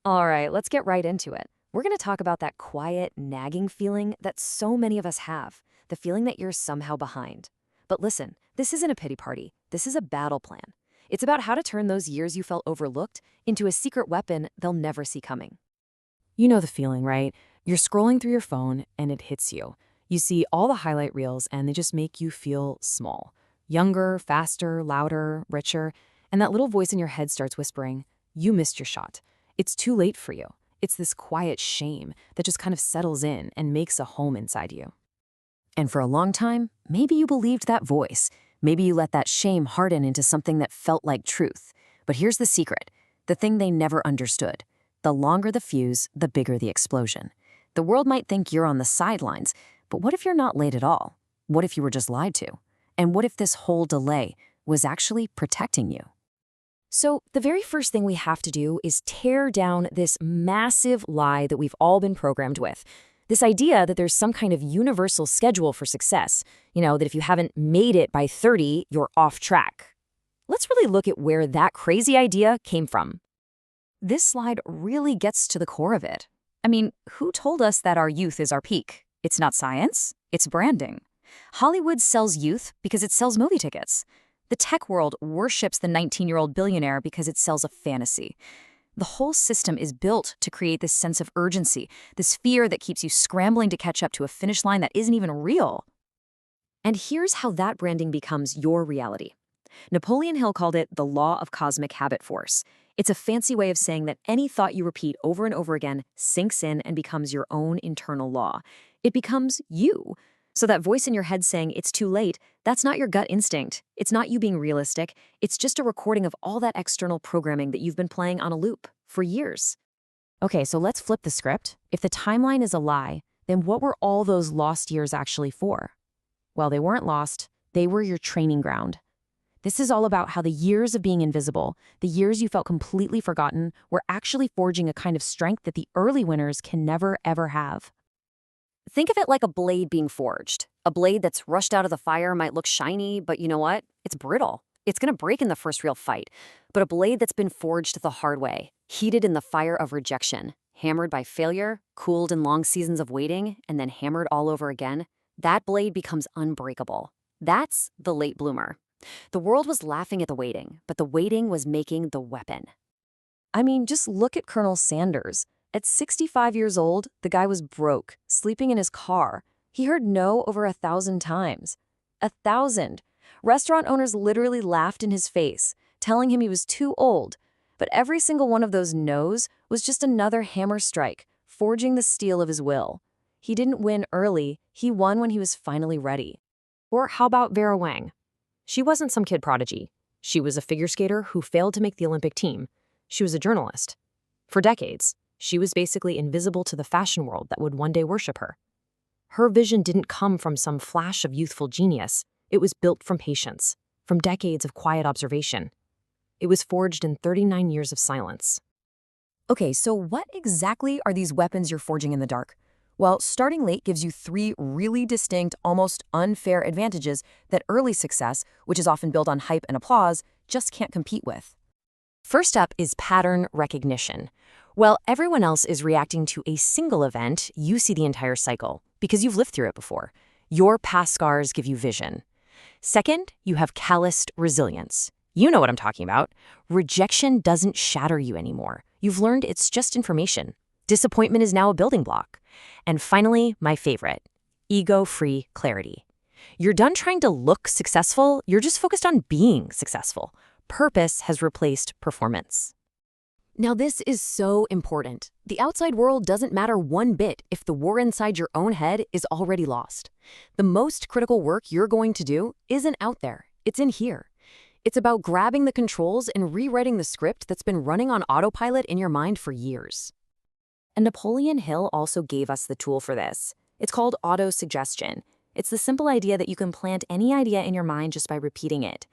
All right, let's get right into it. We're going to talk about that quiet, nagging feeling that so many of us have, the feeling that you're somehow behind. But listen, this isn't a pity party. This is a battle plan. It's about how to turn those years you felt overlooked into a secret weapon they'll never see coming. You know the feeling, right? You're scrolling through your phone and it hits you. You see all the highlight reels and they just make you feel small. Younger, faster, louder, richer, and that little voice in your head starts whispering, "You missed your shot. It's too late for you." It's this quiet shame that just kind of settles in and makes a home inside you. And for a long time, maybe you believed that voice. Maybe you let that shame harden into something that felt like truth. But here's the secret, the thing they never understood. The longer the fuse, the bigger the explosion. The world might think you're on the sidelines, but what if you're not late at all? What if you were just lied to? And what if this whole delay was actually protecting you? So, the very first thing we have to do is tear down this massive lie that we've all been programmed with. This idea that there's some kind of universal schedule for success, that if you haven't made it by 30, you're off track. Let's really look at where that crazy idea came from. This slide really gets to the core of it. I mean, who told us that our youth is our peak? It's not science, it's branding. Hollywood sells youth because it sells movie tickets. The tech world worships the 19-year-old billionaire because it sells a fantasy. The whole system is built to create this sense of urgency, this fear that keeps you scrambling to catch up to a finish line that isn't even real. And here's how that branding becomes your reality. Napoleon Hill called it the law of cosmic habit force. It's a fancy way of saying that any thought you repeat over and over again sinks in and becomes your own internal law. It becomes you. So that voice in your head saying it's too late, that's not your gut instinct. It's not you being realistic. It's just a recording of all that external programming that you've been playing on a loop for years. Okay, so let's flip the script. If the timeline is a lie, then what were all those lost years actually for? Well, they weren't lost. They were your training ground. This is all about how the years of being invisible, the years you felt completely forgotten, were actually forging a kind of strength that the early winners can never, ever have. Think of it like a blade being forged. A blade that's rushed out of the fire might look shiny, but you know what? It's brittle. It's going to break in the first real fight. But a blade that's been forged the hard way, heated in the fire of rejection, hammered by failure, cooled in long seasons of waiting, and then hammered all over again, that blade becomes unbreakable. That's the late bloomer. The world was laughing at the waiting, but the waiting was making the weapon. I mean, just look at Colonel Sanders. At 65 years old, the guy was broke, sleeping in his car. He heard no over 1,000 times. 1,000. Restaurant owners literally laughed in his face, telling him he was too old. But every single one of those no's was just another hammer strike, forging the steel of his will. He didn't win early, he won when he was finally ready. Or how about Vera Wang? She wasn't some kid prodigy. She was a figure skater who failed to make the Olympic team. She was a journalist. For decades, she was basically invisible to the fashion world that would one day worship her. Her vision didn't come from some flash of youthful genius. It was built from patience, from decades of quiet observation. It was forged in 39 years of silence. Okay, so what exactly are these weapons you're forging in the dark? Well, starting late gives you 3 really distinct, almost unfair advantages that early success, which is often built on hype and applause, just can't compete with. First up is pattern recognition. While everyone else is reacting to a single event, you see the entire cycle because you've lived through it before. Your past scars give you vision. Second, you have calloused resilience. You know what I'm talking about. Rejection doesn't shatter you anymore. You've learned it's just information. Disappointment is now a building block. And finally, my favorite, ego-free clarity. You're done trying to look successful, you're just focused on being successful. Purpose has replaced performance. Now this is so important. The outside world doesn't matter one bit if the war inside your own head is already lost. The most critical work you're going to do isn't out there, it's in here. It's about grabbing the controls and rewriting the script that's been running on autopilot in your mind for years. And Napoleon Hill also gave us the tool for this. It's called auto-suggestion. It's the simple idea that you can plant any idea in your mind just by repeating it.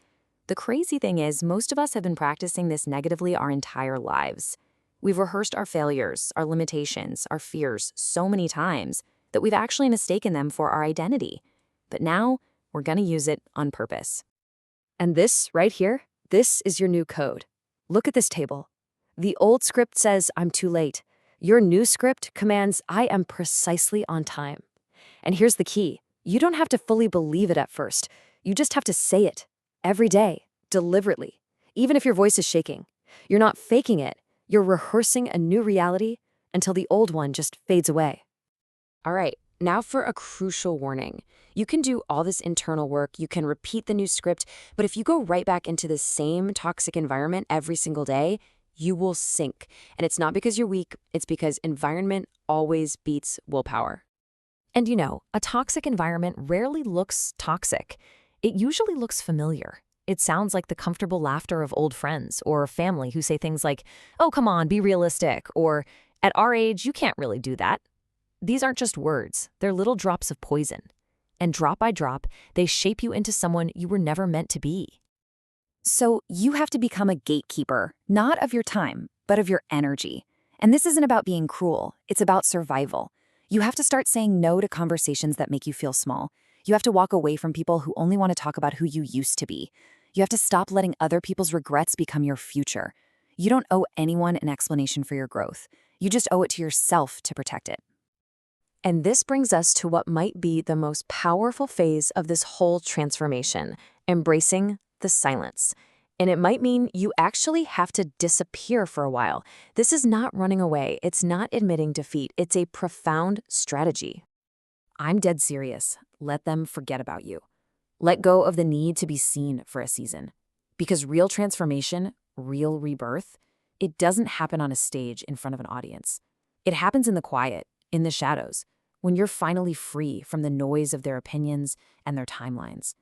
The crazy thing is, most of us have been practicing this negatively our entire lives. We've rehearsed our failures, our limitations, our fears so many times that we've actually mistaken them for our identity. But now, we're gonna use it on purpose. And this right here, this is your new code. Look at this table. The old script says, I'm too late. Your new script commands, I am precisely on time. And here's the key. You don't have to fully believe it at first. You just have to say it. Every day. Deliberately. Even if your voice is shaking. You're not faking it. You're rehearsing a new reality until the old one just fades away. All right, now for a crucial warning. You can do all this internal work, you can repeat the new script, but if you go right back into the same toxic environment every single day, you will sink. And it's not because you're weak, it's because environment always beats willpower. And a toxic environment rarely looks toxic. It usually looks familiar. It sounds like the comfortable laughter of old friends or family who say things like, oh, come on, be realistic, or at our age, you can't really do that. These aren't just words, they're little drops of poison. And drop by drop, they shape you into someone you were never meant to be. So you have to become a gatekeeper, not of your time, but of your energy. And this isn't about being cruel, it's about survival. You have to start saying no to conversations that make you feel small. You have to walk away from people who only want to talk about who you used to be. You have to stop letting other people's regrets become your future. You don't owe anyone an explanation for your growth. You just owe it to yourself to protect it. And this brings us to what might be the most powerful phase of this whole transformation, embracing the silence. And it might mean you actually have to disappear for a while. This is not running away. It's not admitting defeat. It's a profound strategy. I'm dead serious. Let them forget about you. Let go of the need to be seen for a season. Because real transformation, real rebirth, it doesn't happen on a stage in front of an audience. It happens in the quiet, in the shadows, when you're finally free from the noise of their opinions and their timelines.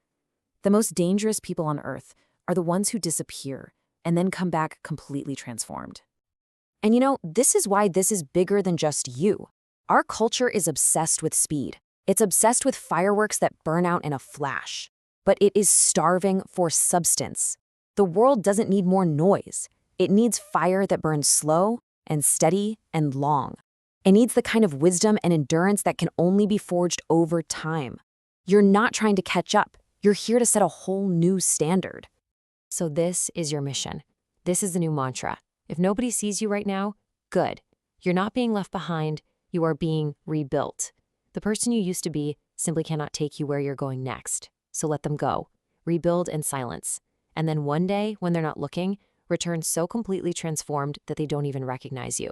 The most dangerous people on earth are the ones who disappear and then come back completely transformed. And this is why this is bigger than just you. Our culture is obsessed with speed. It's obsessed with fireworks that burn out in a flash. But it is starving for substance. The world doesn't need more noise. It needs fire that burns slow and steady and long. It needs the kind of wisdom and endurance that can only be forged over time. You're not trying to catch up. You're here to set a whole new standard. So this is your mission. This is the new mantra. If nobody sees you right now, good. You're not being left behind. You are being rebuilt. The person you used to be simply cannot take you where you're going next. So let them go. Rebuild in silence. And then one day, when they're not looking, return so completely transformed that they don't even recognize you.